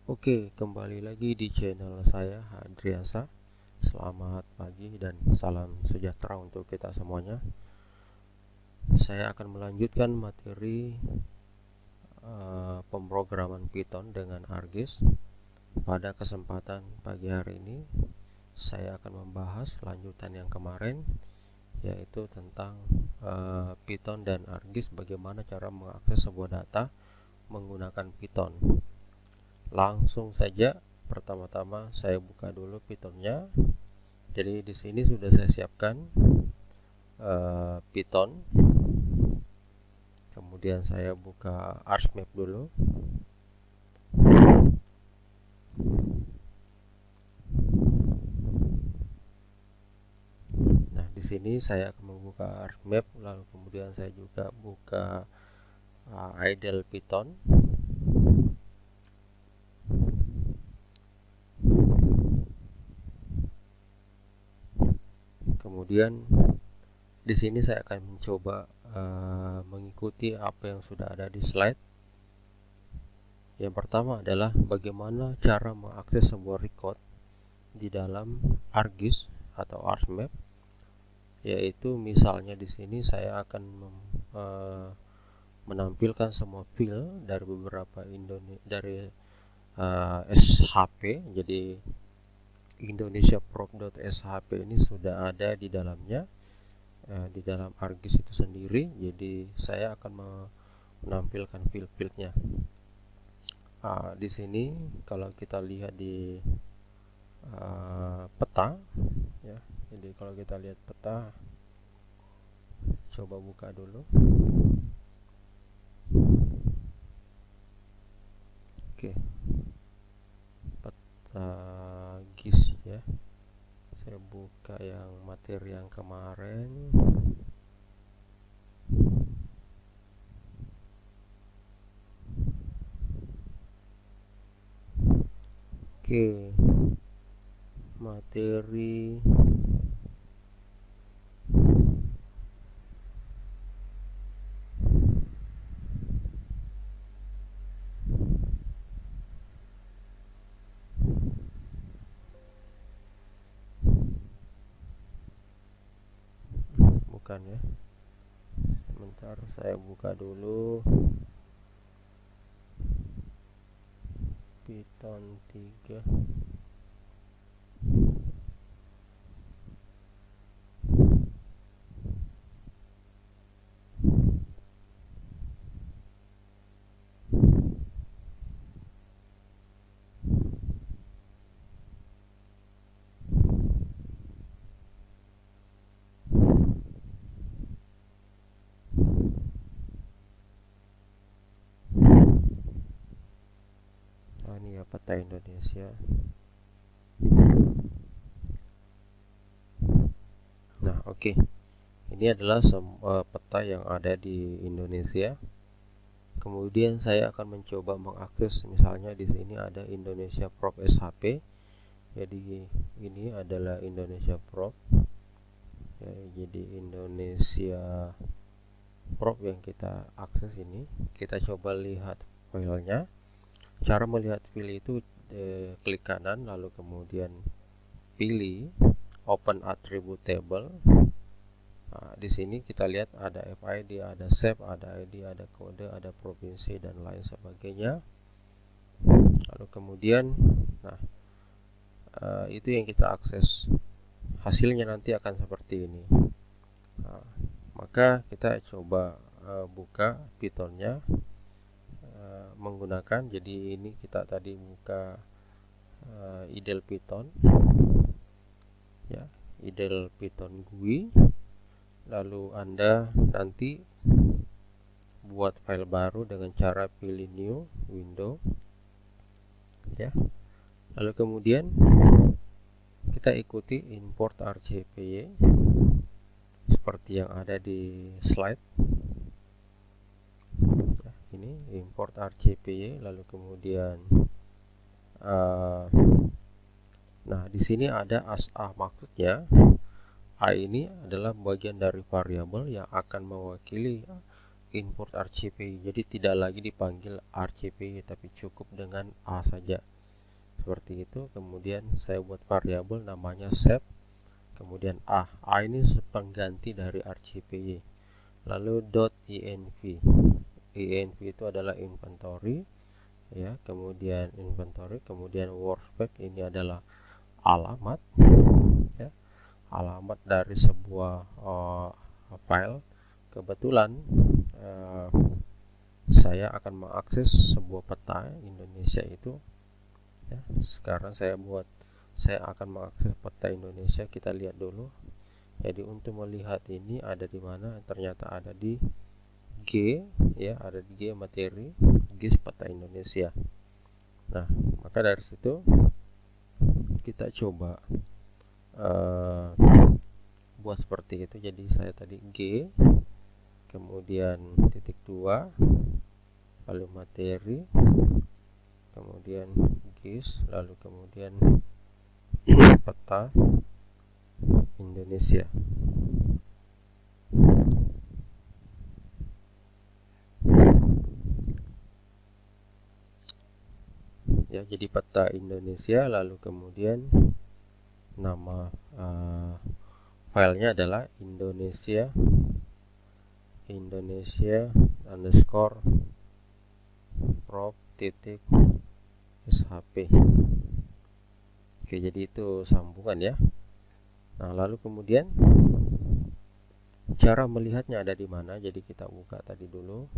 Oke, kembali lagi di channel saya Adriansa. Selamat pagi dan salam sejahtera untuk kita semuanya. Saya akan melanjutkan materi pemrograman Python dengan ArcGIS. Pada kesempatan pagi hari ini saya akan membahas lanjutan yang kemarin, yaitu tentang Python dan ArcGIS, bagaimana cara mengakses sebuah data menggunakan Python. Langsung saja, pertama-tama saya buka dulu Pythonnya. Jadi di sini sudah saya siapkan Python. Kemudian saya buka ArcMap dulu. Nah, di sini saya akan membuka ArcMap, lalu kemudian saya juga buka idle Python. Kemudian di sini saya akan mencoba mengikuti apa yang sudah ada di slide. Yang pertama adalah bagaimana cara mengakses sebuah record di dalam ArcGIS atau ArcMap, yaitu misalnya di sini saya akan menampilkan semua file dari beberapa SHP. Jadi indonesiaprop.shp ini sudah ada di dalamnya, di dalam ArcGIS itu sendiri. Jadi saya akan menampilkan file-filenya. Di sini kalau kita lihat di peta, ya. Jadi kalau kita lihat peta, coba buka dulu. Oke, peta GIS ya. Saya buka yang materi yang kemarin. Oke, materi bukan ya. Sebentar, saya buka dulu Python 3. Ini ya peta Indonesia. Nah, oke. Ini adalah peta yang ada di Indonesia. Kemudian saya akan mencoba mengakses, misalnya di sini ada Indonesia Prop SHP. Jadi ini adalah Indonesia Prop. Ya, jadi Indonesia Prop yang kita akses ini. Kita coba lihat filenya. Cara melihat file itu klik kanan, lalu kemudian pilih Open Attribute Table. Di sini kita lihat ada FID, ada SEP, ada ID, ada kode, ada provinsi dan lain sebagainya. Lalu kemudian, itu yang kita akses. Hasilnya nanti akan seperti ini. Maka kita coba buka Pythonnya menggunakan. Jadi ini kita tadi buka idle Python, ya, idle Python GUI. Lalu Anda nanti buat file baru dengan cara pilih new window, ya. Lalu kemudian kita ikuti import RCPY seperti yang ada di slide. Ini import RCPY, lalu kemudian nah di sini ada ASA, maksudnya A ini adalah bagian dari variabel yang akan mewakili import RCPY. Jadi tidak lagi dipanggil RCPY, tapi cukup dengan A saja. seperti itu. Kemudian saya buat variabel namanya sep, kemudian a ini pengganti dari argpy. Lalu .env, env itu adalah inventory ya, kemudian inventory, kemudian workspec ini adalah alamat ya, alamat dari sebuah file. Kebetulan saya akan mengakses sebuah peta Indonesia itu ya. Sekarang saya akan mengakses peta Indonesia. Kita lihat dulu. Jadi untuk melihat ini ada di mana, ternyata ada di G ya, ada di G materi, GIS peta Indonesia. Nah, maka dari situ kita coba buat seperti itu. Jadi saya tadi G, kemudian titik 2, lalu materi, kemudian GIS, lalu kemudian peta Indonesia. Ya, jadi peta Indonesia, lalu kemudian nama filenya adalah Indonesia underscore prop.shp. Oke, jadi itu sambungan ya. Nah, lalu kemudian cara melihatnya ada di mana. Jadi kita buka tadi dulu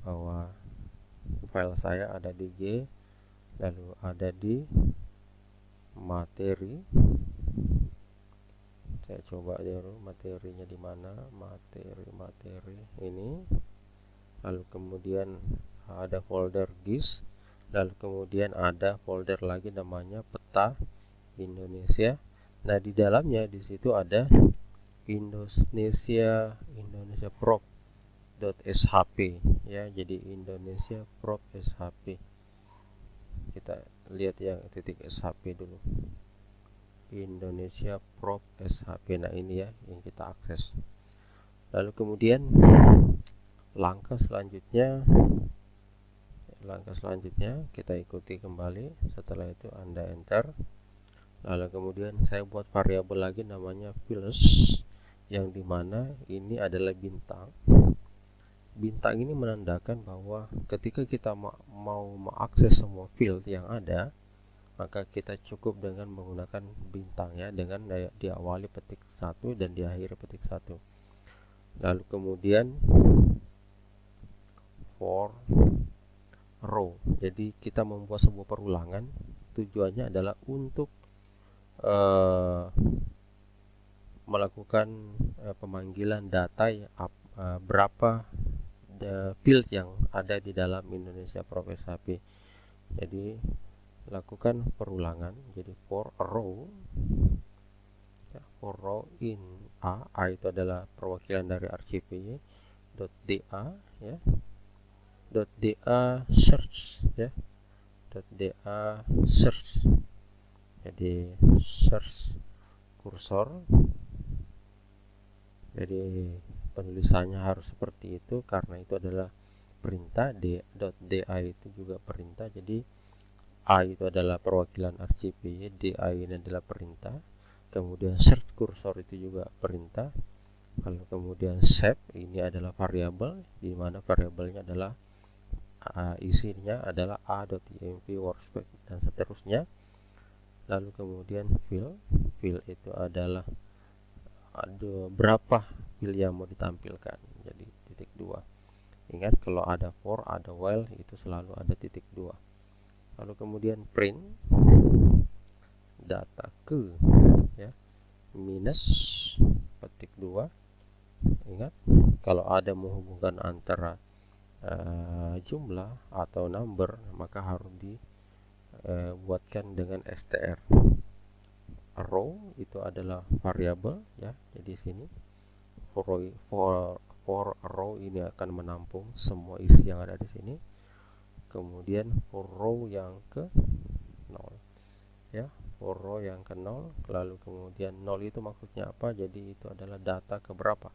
bahwa file saya ada di G, lalu ada di materi. Saya coba dulu materinya di mana, materi ini. Lalu kemudian ada folder GIS, lalu kemudian ada folder lagi namanya peta Indonesia. Nah, di dalamnya di situ ada Indonesia prop.shp ya. Jadi Indonesia prop.shp. Kita lihat yang titik shp dulu. Indonesia prop.shp. Nah, ini ya yang kita akses. Lalu kemudian langkah selanjutnya kita ikuti kembali. Setelah itu Anda enter. Lalu kemudian saya buat variabel lagi namanya fields, yang dimana ini adalah bintang. Bintang ini menandakan bahwa ketika kita mau mengakses semua field yang ada, maka kita cukup dengan menggunakan bintang ya, dengan diawali petik 1 dan diakhiri petik 1. Lalu kemudian for row. Jadi kita membuat sebuah perulangan, tujuannya adalah untuk melakukan pemanggilan data berapa field yang ada di dalam Indonesia prop.shp. Jadi lakukan perulangan. Jadi for row ya, for row in a itu adalah perwakilan dari argpy .da ya, .da search ya, .da search. Jadi search kursor. Jadi penulisannya harus seperti itu karena itu adalah perintah. .da itu juga perintah. Jadi a itu adalah perwakilan argpy, da ini adalah perintah. Kemudian search kursor itu juga perintah. Kalau kemudian sep ini adalah variabel, di mana variabelnya adalah isinya adalah a.env workspec dan seterusnya. Lalu kemudian fill itu adalah ada berapa field yang mau ditampilkan. Jadi titik 2. Ingat kalau ada for, ada while, itu selalu ada titik 2. Lalu kemudian print data ke ya, minus petik 2. Ingat kalau ada menghubungkan antara jumlah atau number, maka harus dibuatkan dengan str. Row itu adalah variabel ya. Jadi sini for row ini akan menampung semua isi yang ada di sini. Kemudian for row yang ke 0 ya, for row yang ke 0. Lalu kemudian 0 itu maksudnya apa? Jadi itu adalah data keberapa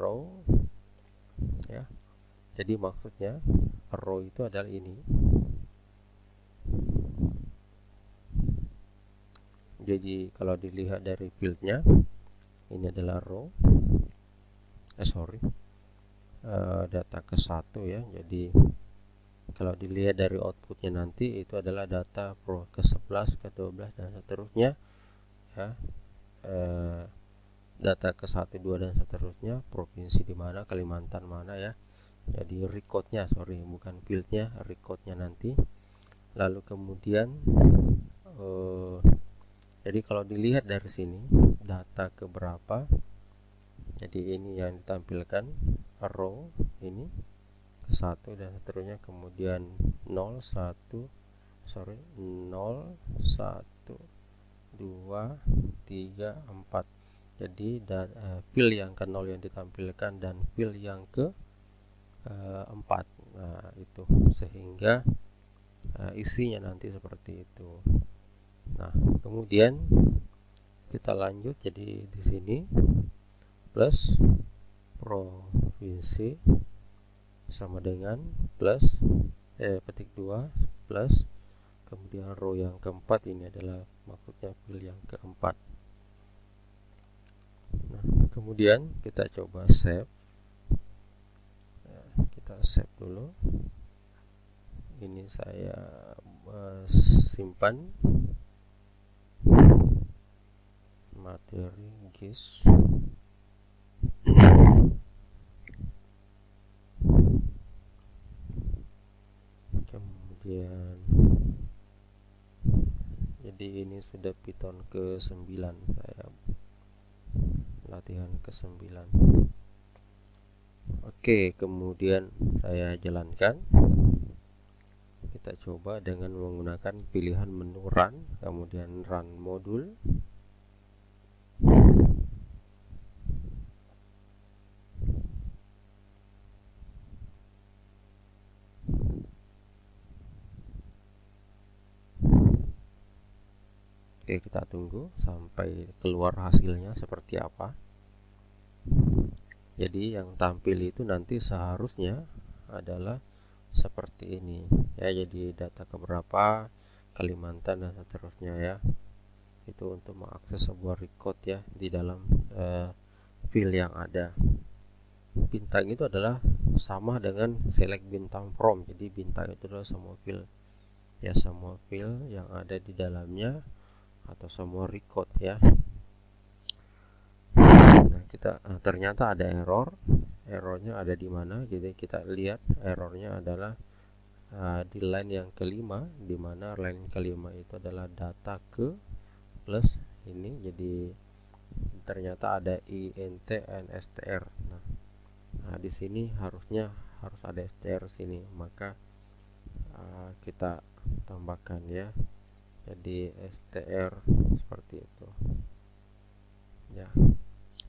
row ya. Jadi maksudnya row itu adalah ini Jadi kalau dilihat dari fieldnya, ini adalah row, data ke-1 ya. Jadi kalau dilihat dari outputnya nanti itu adalah data pro ke-11, ke-12 dan seterusnya ya. Data ke-1, 2 dan seterusnya, provinsi di mana, Kalimantan mana ya. Jadi recordnya, bukan fieldnya, recordnya nanti. Lalu kemudian jadi kalau dilihat dari sini data keberapa, jadi ini yang ditampilkan row ini ke-1 dan seterusnya, kemudian 0 1 2 3 4. Jadi field yang ke-0 yang ditampilkan dan field yang ke-4. Nah, itu sehingga isinya nanti seperti itu. Nah, kemudian kita lanjut, jadi di sini plus provinsi sama dengan plus petik 2 plus kemudian row yang keempat, ini adalah maksudnya field yang keempat. Nah, kemudian kita coba save. Kita save dulu. Ini saya simpan materi GIS. Kemudian jadi ini sudah Python ke-9, saya latihan ke-9. Oke, kemudian saya jalankan. Kita coba dengan menggunakan pilihan menu run, kemudian run modul. Oke, kita tunggu sampai keluar hasilnya seperti apa. Jadi yang tampil itu nanti seharusnya adalah seperti ini ya. Jadi data keberapa, Kalimantan dan seterusnya ya. Itu untuk mengakses sebuah record ya di dalam field yang ada. Bintang itu adalah sama dengan select bintang from. Jadi bintang itu adalah semua field ya, semua field yang ada di dalamnya atau semua record ya. Nah, kita ternyata ada errornya ada di mana. Jadi kita lihat errornya adalah di line yang kelima, di mana line kelima itu adalah data ke plus ini. Jadi ternyata ada int and str. Nah, di sini harus ada str sini, maka kita tambahkan ya. Jadi str seperti itu ya,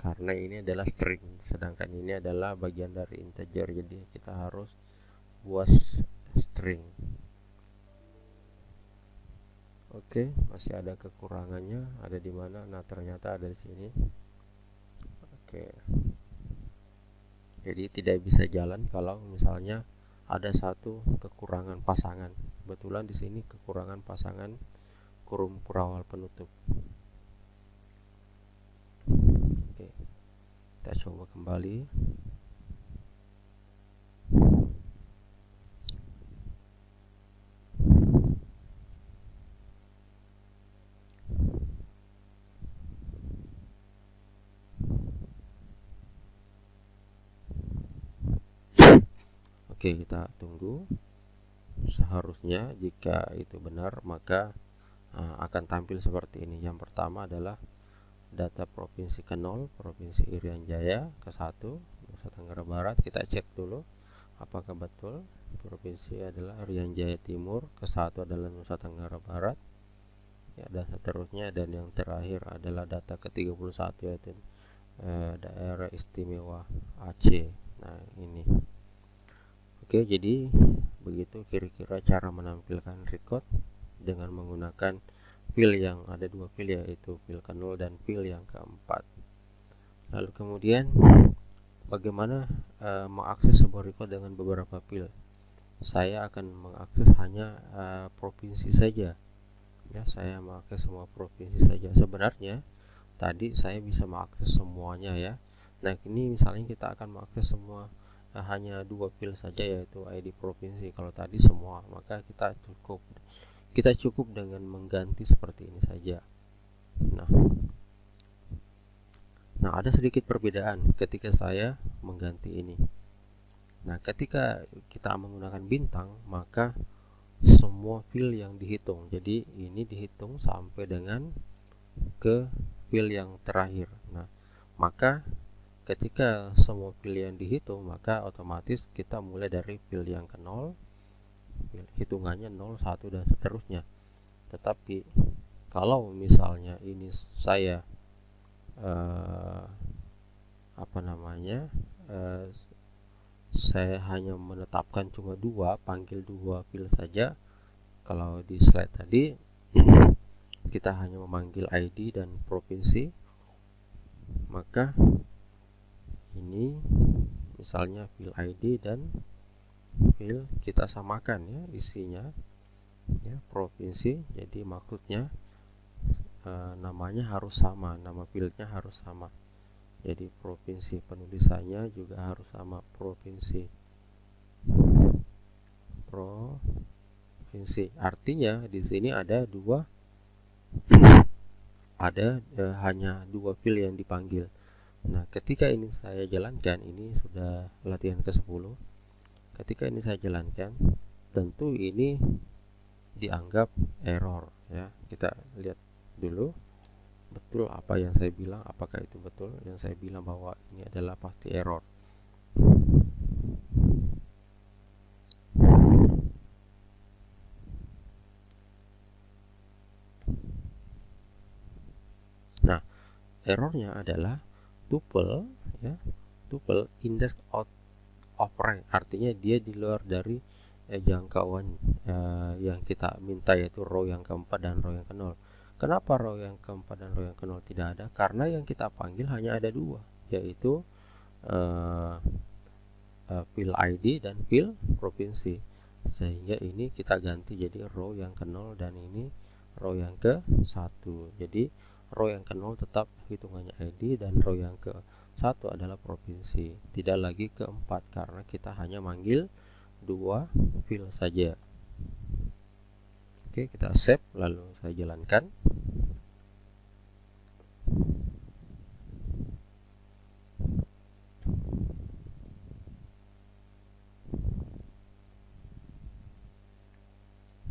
karena ini adalah string, sedangkan ini adalah bagian dari integer, jadi kita harus buat string. Oke, masih ada kekurangannya, ada di mana? Nah, ternyata ada di sini. Oke, jadi tidak bisa jalan kalau misalnya ada satu kekurangan pasangan. Kebetulan di sini kekurangan pasangan kurung kurawal penutup. Oke, kita coba kembali. Oke, kita tunggu. Seharusnya jika itu benar, maka akan tampil seperti ini. Yang pertama adalah data provinsi ke-0, Provinsi Irian Jaya, ke-1, Nusa Tenggara Barat. Kita cek dulu apakah betul provinsi adalah Irian Jaya Timur, ke-1 adalah Nusa Tenggara Barat ya, dan seterusnya. Dan yang terakhir adalah data ke-31, yaitu daerah istimewa Aceh. Nah, ini. Oke, jadi begitu kira-kira cara menampilkan record dengan menggunakan field yang ada dua field, yaitu field ke-0 dan field yang keempat. Lalu kemudian bagaimana mengakses sebuah record dengan beberapa field? Saya akan mengakses hanya provinsi saja ya, saya mengakses semua provinsi saja. Sebenarnya tadi saya bisa mengakses semuanya ya. Nah ini misalnya kita akan mengakses semua hanya 2 field saja, yaitu ID provinsi. Kalau tadi semua, maka kita cukup dengan mengganti seperti ini saja. Nah ada sedikit perbedaan ketika saya mengganti ini. Nah ketika kita menggunakan bintang, maka semua field yang dihitung, jadi ini dihitung sampai dengan ke field yang terakhir. Nah maka ketika semua field yang dihitung, maka otomatis kita mulai dari field yang ke 0, hitungannya 0, 1 dan seterusnya. Tetapi kalau misalnya ini saya saya hanya menetapkan cuma 2, panggil 2 field saja. Kalau di slide tadi kita hanya memanggil ID dan provinsi, maka ini misalnya field ID dan field kita samakan ya isinya ya, provinsi. Jadi maksudnya namanya harus sama, nama fieldnya harus sama. Jadi provinsi, penulisannya juga harus sama, provinsi. Artinya di sini ada hanya 2 field yang dipanggil. Nah ketika ini saya jalankan, ini sudah latihan ke-10. Ketika ini saya jalankan, tentu ini dianggap error ya. Kita lihat dulu betul apa yang saya bilang, apakah itu betul yang saya bilang bahwa ini adalah pasti error. Nah errornya adalah tuple ya, tuple index out of range, artinya dia di luar dari jangkauan yang kita minta, yaitu row yang keempat dan row yang ke-0. Kenapa row yang keempat dan row yang ke-0 tidak ada? Karena yang kita panggil hanya ada 2, yaitu field ID dan field provinsi. Sehingga ini kita ganti jadi row yang ke-0 dan ini row yang ke-1. Jadi row yang ke-0 tetap hitungannya ID dan row yang ke-1 adalah provinsi. Tidak lagi ke-4 karena kita hanya manggil 2 field saja. Oke, kita save lalu saya jalankan.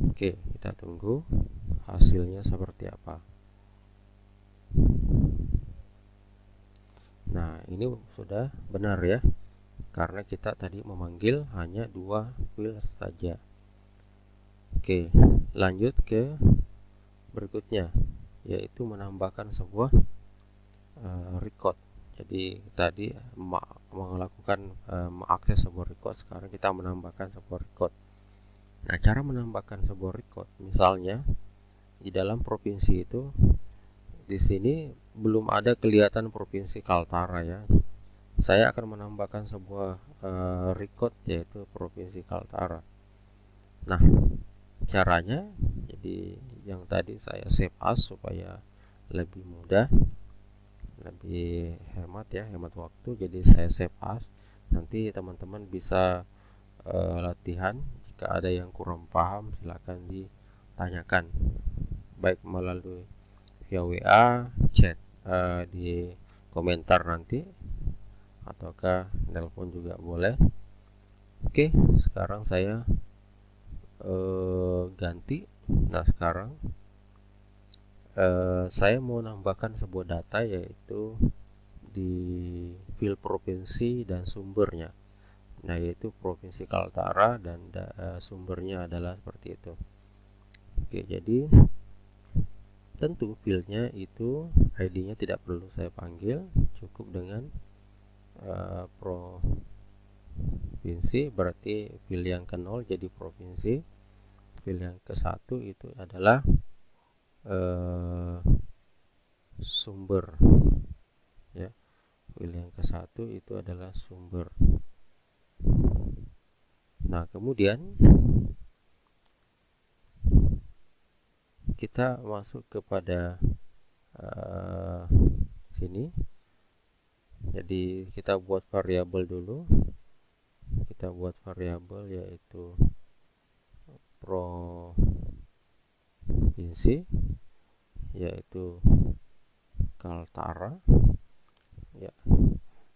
Oke, kita tunggu hasilnya seperti apa. Nah, ini sudah benar ya, karena kita tadi memanggil hanya 2 field saja. Oke, lanjut ke berikutnya, yaitu menambahkan sebuah record. Jadi tadi melakukan mengakses sebuah record, sekarang kita menambahkan sebuah record. Nah, cara menambahkan sebuah record, misalnya di dalam provinsi itu, di sini belum ada kelihatan provinsi Kaltara ya. Saya akan menambahkan sebuah record, yaitu provinsi Kaltara. Nah, caranya, jadi yang tadi saya save as supaya lebih mudah, lebih hemat ya, hemat waktu. Jadi saya save as. Nanti teman-teman bisa latihan. Jika ada yang kurang paham, silakan ditanyakan, baik melalui via WA, chat di komentar nanti, ataukah telepon juga boleh. Oke, sekarang saya ganti. Nah sekarang saya mau nambahkan sebuah data, yaitu di field provinsi dan sumbernya. Nah yaitu provinsi Kaltara dan sumbernya adalah seperti itu. Oke, jadi tentu fieldnya itu ID-nya tidak perlu saya panggil, cukup dengan provinsi, berarti field yang ke-0 jadi provinsi, field yang ke-1 itu adalah sumber ya, field yang ke-1 itu adalah sumber. Nah kemudian kita masuk kepada sini. Jadi kita buat variabel dulu. Kita buat variabel yaitu provinsi, yaitu Kaltara. Ya,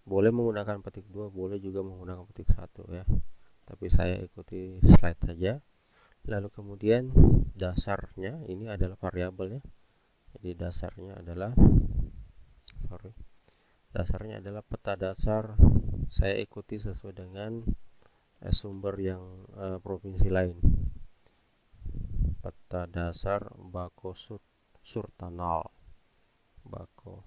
boleh menggunakan petik 2, boleh juga menggunakan petik 1 ya. Tapi saya ikuti slide saja. Lalu kemudian dasarnya ini adalah variabelnya. Jadi dasarnya adalah peta dasar. Saya ikuti sesuai dengan sumber yang provinsi lain. Peta dasar Bako Surtanal. Bako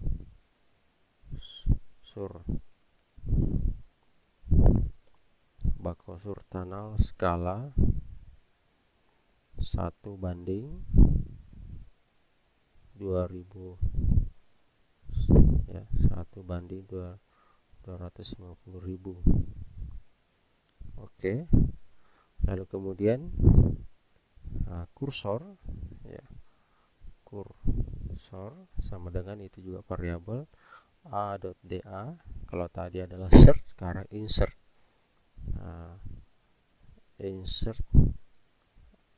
Surtanal skala 1:2000 ya, 1:250.000. Oke. Lalu kemudian kursor ya. Kursor sama dengan itu juga variabel a.da. Kalau tadi adalah search, sekarang insert. Insert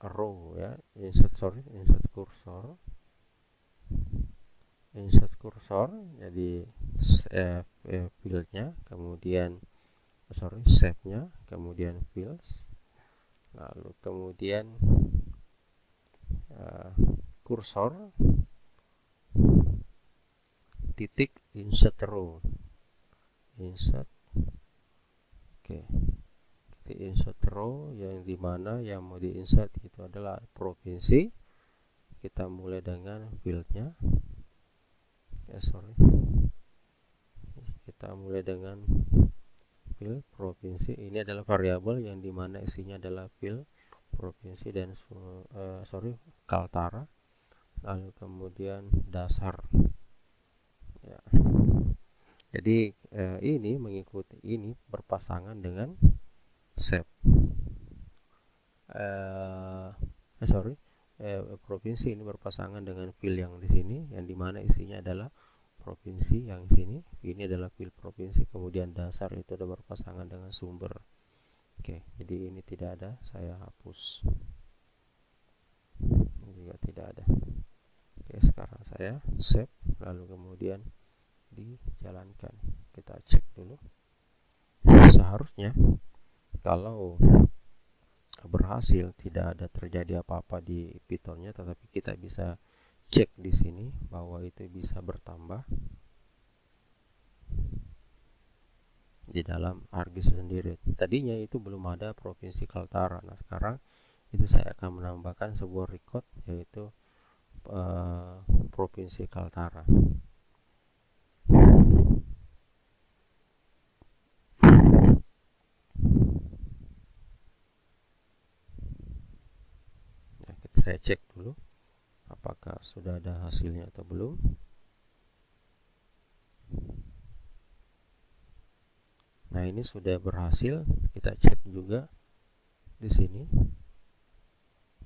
row ya, insert kursor. Jadi fieldnya, kemudian shape-nya, kemudian fields, lalu kemudian kursor titik insert row. Insert row yang dimana yang mau diinsert itu adalah provinsi. Kita mulai dengan fieldnya. Kita mulai dengan field provinsi. Ini adalah variabel yang dimana isinya adalah field provinsi dan Kaltara. Lalu kemudian dasar ya. Jadi ini mengikuti, ini berpasangan dengan shape provinsi ini berpasangan dengan field yang di sini, yang dimana isinya adalah provinsi yang di sini. Ini adalah field provinsi, kemudian dasar itu ada berpasangan dengan sumber. Oke, jadi ini tidak ada, saya hapus. Ini juga tidak ada. Oke, sekarang saya save, lalu kemudian dijalankan. Kita cek dulu. Seharusnya kalau berhasil, tidak ada terjadi apa-apa di Pythonnya, tetapi kita bisa cek di sini bahwa itu bisa bertambah di dalam argis sendiri. Tadinya itu belum ada provinsi Kaltara. Nah, sekarang itu saya akan menambahkan sebuah record yaitu provinsi Kaltara. Saya cek dulu apakah sudah ada hasilnya atau belum. Nah, ini sudah berhasil. Kita cek juga di sini.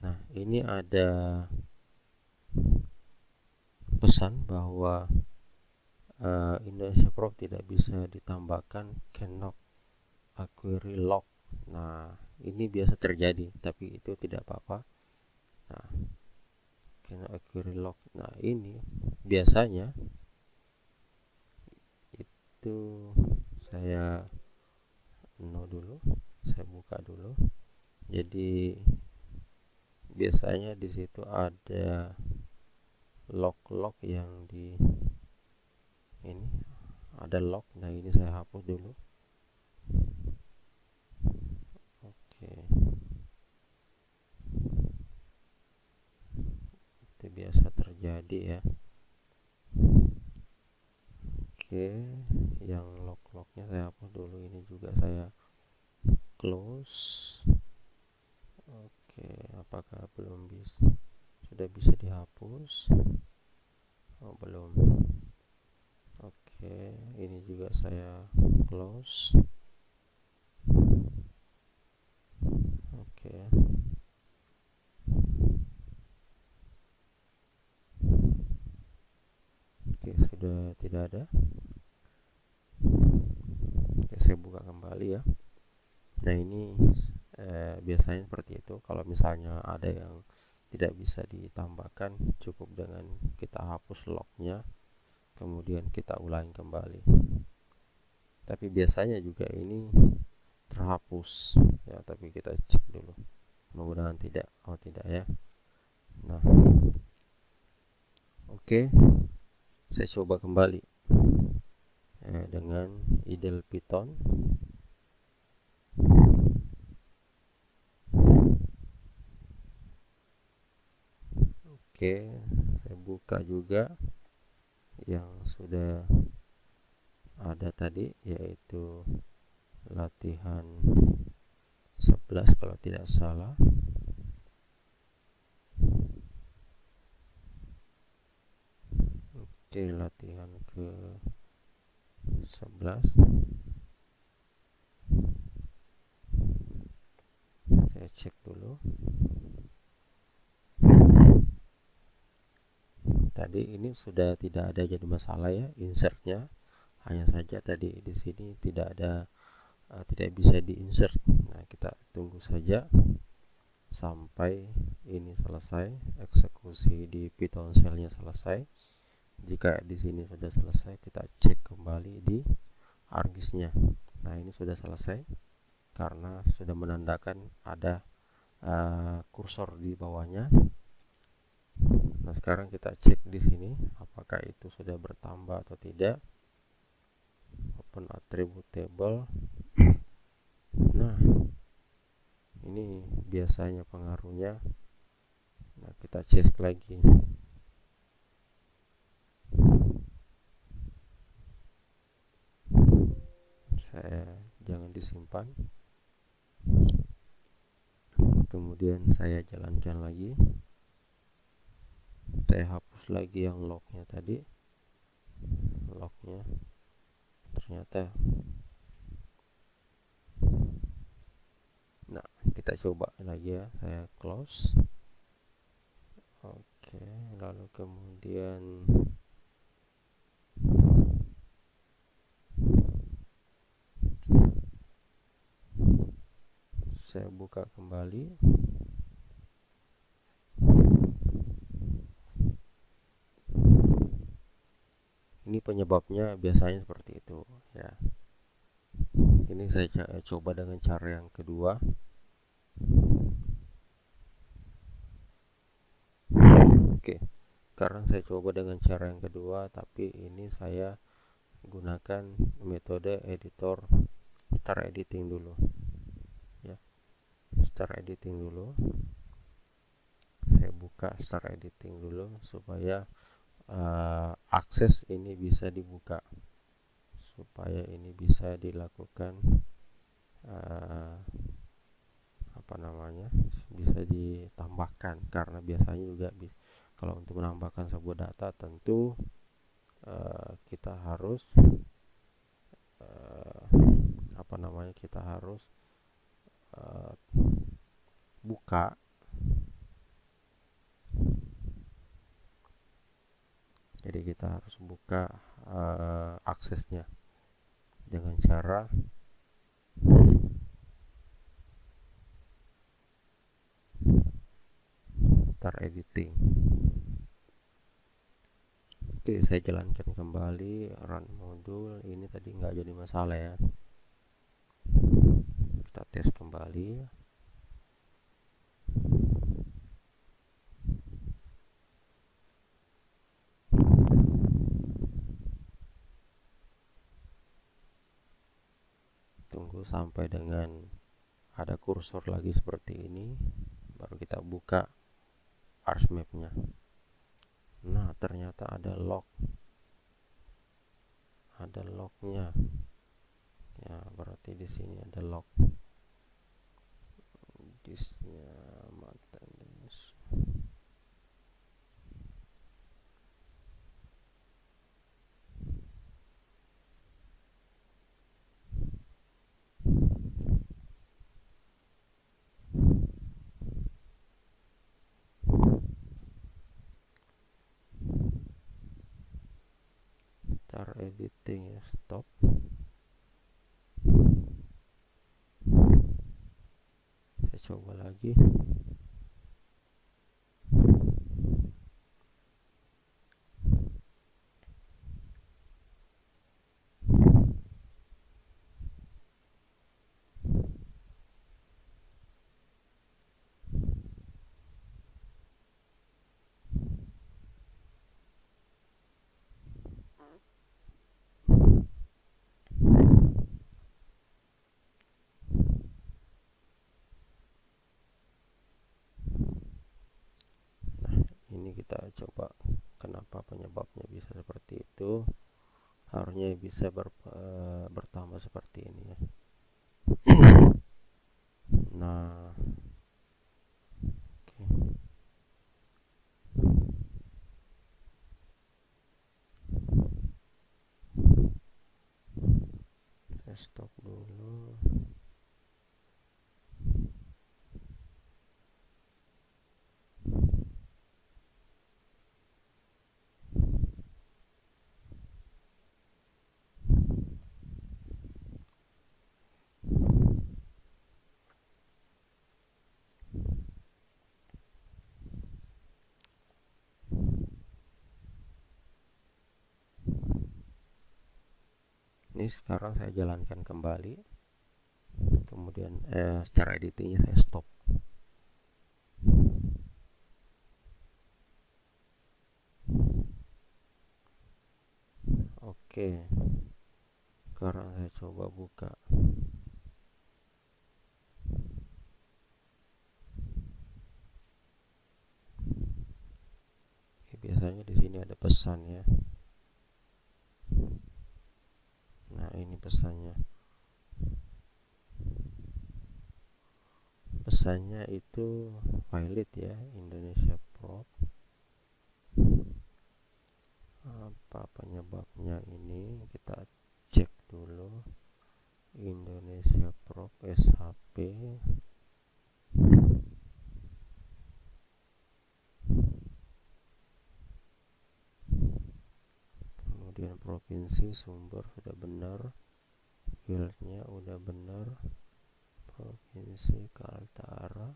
Nah, ini ada pesan bahwa Indonesia Prof tidak bisa ditambahkan cannot query log. Nah, ini biasa terjadi, tapi itu tidak apa-apa. Nah, cannot query log. Nah, ini biasanya itu saya dulu, saya buka dulu. Jadi biasanya di situ ada log yang di ini ada log. Nah, ini saya hapus dulu. Oke. Itu biasa terjadi ya. Oke, yang log-lognya saya hapus dulu. Ini juga saya close. Oke, apakah belum bisa? Sudah bisa dihapus? Oh, belum. Oke, ini juga saya close. Oke. sudah ada. Oke, saya buka kembali ya. Nah ini biasanya seperti itu. Kalau misalnya ada yang tidak bisa ditambahkan, cukup dengan kita hapus lognya, kemudian kita ulangi kembali. Tapi biasanya juga ini terhapus ya, tapi kita cek dulu, mudah-mudahan tidak. Oh tidak ya. Nah oke, saya coba kembali dengan idle Python. Oke, saya buka juga yang sudah ada tadi, yaitu latihan 11 kalau tidak salah. Oke, latihan ke 11. Saya cek dulu. Tadi ini sudah tidak ada jadi masalah ya insertnya. Hanya saja tadi di sini tidak ada, tidak bisa diinsert. Nah, kita tunggu saja sampai ini selesai, eksekusi di Python shell-nya selesai. Jika di sini sudah selesai, kita cek kembali di argisnya. Nah, ini sudah selesai karena sudah menandakan ada kursor di bawahnya. Nah, sekarang kita cek di sini apakah itu sudah bertambah atau tidak. Open attribute table. Nah, ini biasanya pengaruhnya. Nah, kita cek lagi. Jangan disimpan. Kemudian saya jalankan lagi. Saya hapus lagi yang lognya tadi. Lognya ternyata. Nah, kita coba lagi ya. Saya close. Oke, lalu kemudian saya buka kembali. Ini penyebabnya biasanya seperti itu ya. Ini saya coba dengan cara yang kedua. Oke, sekarang saya coba dengan cara yang kedua, tapi ini saya gunakan metode editor start editing dulu ya. Start editing dulu. Saya buka start editing dulu supaya akses ini bisa dibuka, supaya ini bisa dilakukan bisa ditambahkan, karena biasanya juga kalau untuk menambahkan sebuah data tentu kita harus kita harus buka jadi kita harus buka aksesnya dengan cara start editing. Oke, saya jalankan kembali run modul. Ini tadi nggak jadi masalah ya. Kita tes kembali. Tunggu sampai dengan ada kursor lagi seperti ini, baru kita buka arsmap-nya. Nah, ternyata ada lognya ya, berarti di sini ada log disknya maintenance. Start editing ya, stop. Saya coba lagi. Ini kita coba kenapa penyebabnya bisa seperti itu. Harusnya bisa bertambah seperti ini ya. Nah, oke. Saya stop dulu. Ini sekarang saya jalankan kembali, kemudian secara editingnya saya stop. Oke, sekarang saya coba buka. Oke, biasanya di sini ada pesan ya. Nah, ini pesannya. Pesannya itu valid ya, Indonesia Prop. Apa penyebabnya ini? Kita cek dulu. Indonesia Prop SHP. Kemudian provinsi, sumber sudah benar, fieldnya udah benar, provinsi Kaltara,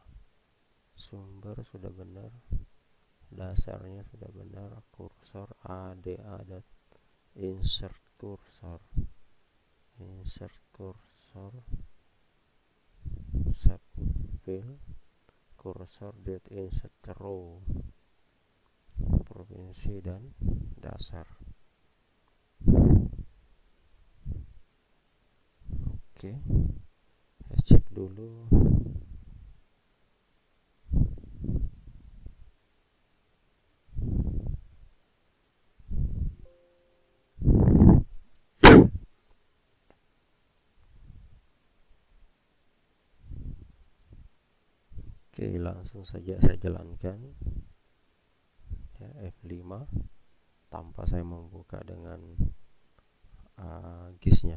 sumber sudah benar, dasarnya sudah benar, kursor ADA dan insert kursor, sub field, kursor date insert row, provinsi dan dasar. Oke, saya cek dulu. Oke, langsung saja saya jalankan ya, F5 tanpa saya membuka dengan GIS-nya.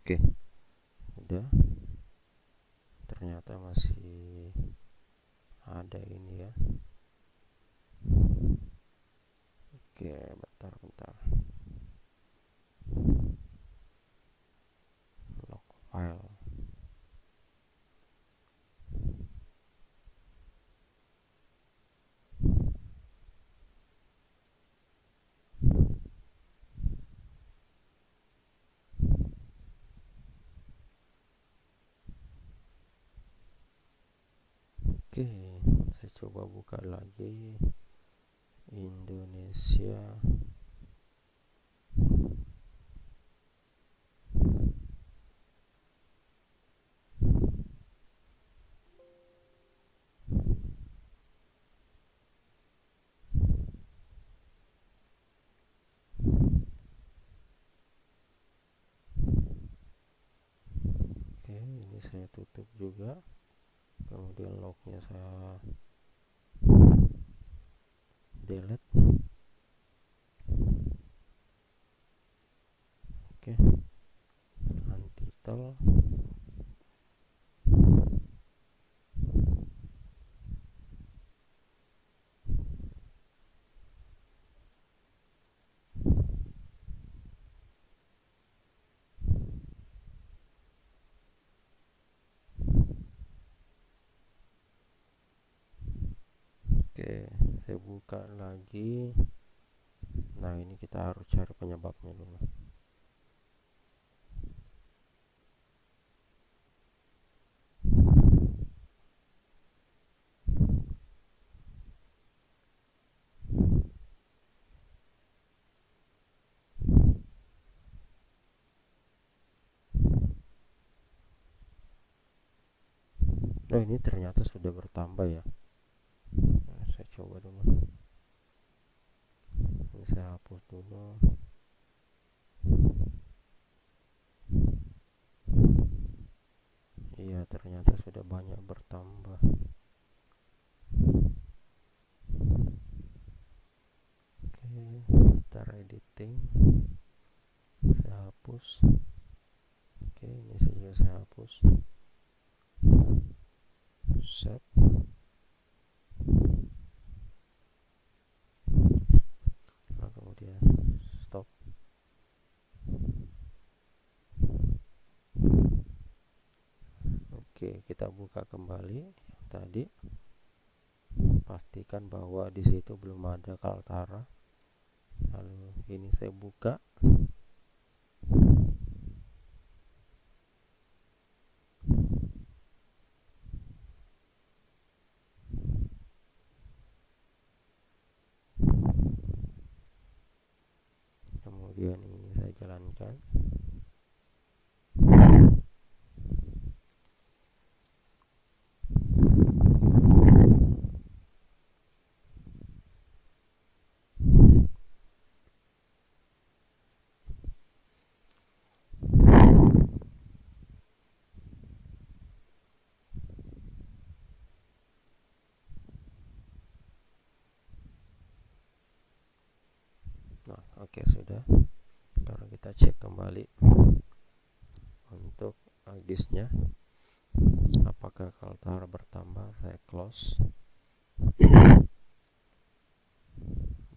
Oke, udah. Ternyata masih ada ini ya. Oke, bentar. Log file. Oke, saya coba buka lagi Indonesia. Oke, ini saya tutup juga. Kemudian lognya saya delete. Oke, Oke, saya buka lagi. Nah, ini kita harus cari penyebabnya dulu. Oh, ini ternyata sudah bertambah ya. Nah, saya coba dulu. Ini saya hapus dulu. Iya, ternyata sudah banyak bertambah. Oke, start editing. Saya hapus. Oke, ini saja saya hapus. Save. Nah, kemudian stop. Oke, kita buka kembali tadi. Pastikan bahwa di situ belum ada Kaltara. Lalu ini saya buka. Kemudian ini saya jalankan. Nah, oke, sudah. Sekarang kita cek kembali untuk disknya, apakah Kaltara bertambah. Saya close,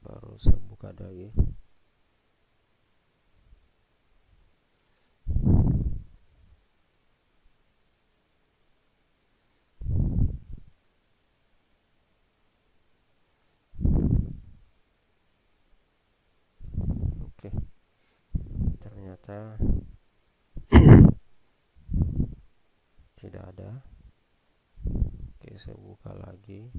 baru saya buka lagi. Oke, ternyata tidak ada. Oke, saya buka lagi.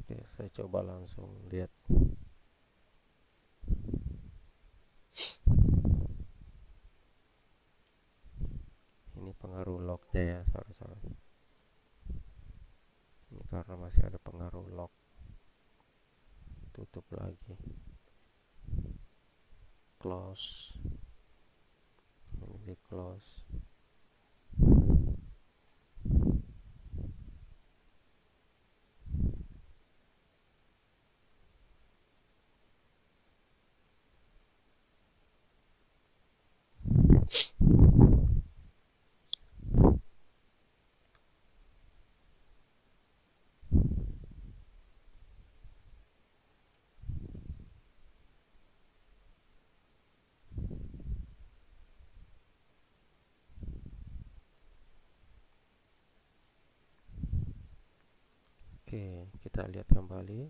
Oke, saya coba langsung lihat. Ini pengaruh locknya ya, saudara-saudara. Ini karena masih ada pengaruh lock. Tutup lagi, close, ini di close. Oke, kita lihat kembali.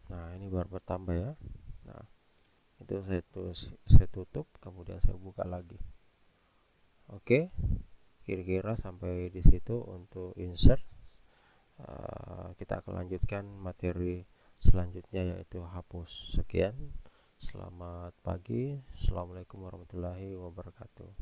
Nah, ini baru bertambah ya. Nah, itu saya tutup, kemudian saya buka lagi. Oke, kira-kira sampai di situ untuk insert. Kita akan lanjutkan materi selanjutnya, yaitu hapus. Sekian, selamat pagi, assalamualaikum warahmatullahi wabarakatuh.